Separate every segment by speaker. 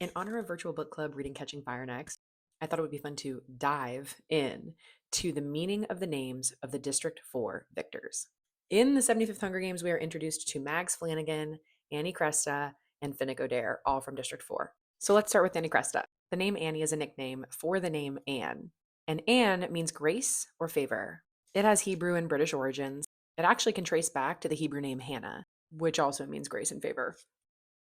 Speaker 1: In honor of Virtual Book Club reading Catching Fire next, I thought it would be fun to dive in to the meaning of the names of the District 4 victors. In the 75th Hunger Games, we are introduced to Mags Flanagan, Annie Cresta, and Finnick Odair, all from District 4. So let's start with Annie Cresta. The name Annie is a nickname for the name Anne, and Anne means grace or favor. It has Hebrew and British origins. It actually can trace back to the Hebrew name Hannah, which also means grace and favor.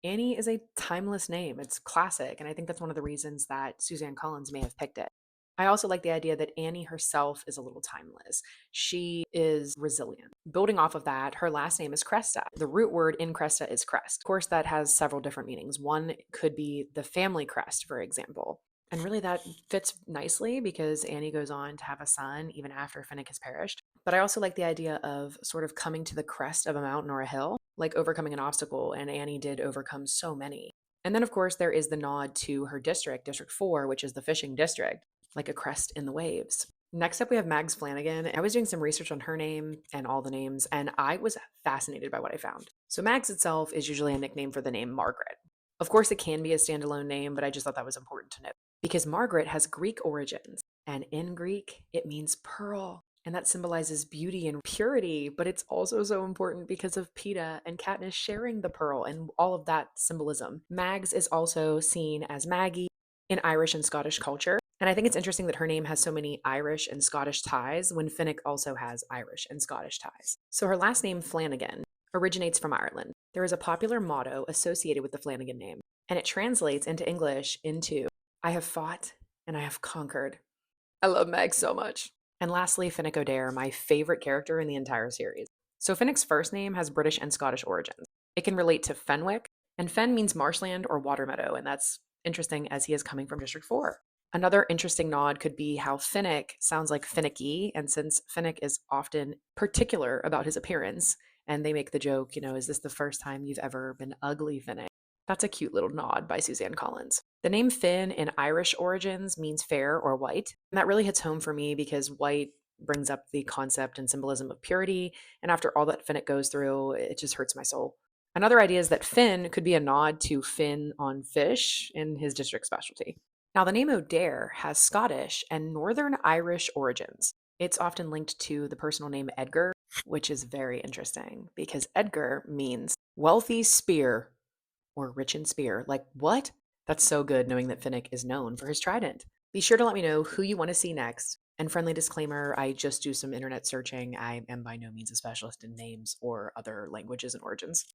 Speaker 1: Annie is a timeless name. It's classic, and I think that's one of the reasons that Suzanne Collins may have picked it. I also like the idea that Annie herself is a little timeless. She is resilient. Building off of that, her last name is Cresta. The root word in Cresta is crest. Of course, that has several different meanings. One could be the family crest, for example. And really, that fits nicely because Annie goes on to have a son even after Finnick has perished. But I also like the idea of sort of coming to the crest of a mountain or a hill, like overcoming an obstacle, and Annie did overcome so many. And then, of course, there is the nod to her district, District 4, which is the fishing district, like a crest in the waves. Next up, we have Mags Flanagan. I was doing some research on her name and all the names, and I was fascinated by what I found. So, Mags itself is usually a nickname for the name Margaret. Of course, it can be a standalone name, but I just thought that was important to note because Margaret has Greek origins, and in Greek, it means pearl. And that symbolizes beauty and purity, but it's also so important because of Peeta and Katniss sharing the pearl and all of that symbolism. Mags is also seen as Maggie in Irish and Scottish culture. And I think it's interesting that her name has so many Irish and Scottish ties when Finnick also has Irish and Scottish ties. So her last name, Flanagan, originates from Ireland. There is a popular motto associated with the Flanagan name, and it translates into English into I have fought and I have conquered. I love Meg so much. And lastly, Finnick Odair, my favorite character in the entire series. So Finnick's first name has British and Scottish origins. It can relate to Fenwick, and Fen means marshland or water meadow, and that's interesting as he is coming from District 4. Another interesting nod could be how Finnick sounds like finicky, and since Finnick is often particular about his appearance, and they make the joke, is this the first time you've ever been ugly, Finnick? That's a cute little nod by Suzanne Collins. The name Finn in Irish origins means fair or white, and that really hits home for me because white brings up the concept and symbolism of purity, and after all that Finnick goes through, it just hurts my soul. Another idea is that Finn could be a nod to Finn on fish in his district specialty. Now, the name O'Dare has Scottish and Northern Irish origins. It's often linked to the personal name Edgar, which is very interesting because Edgar means wealthy spear or rich in spear. Like, what? That's so good knowing that Finnick is known for his trident. Be sure to let me know who you want to see next. And friendly disclaimer, I just do some internet searching. I am by no means a specialist in names or other languages and origins.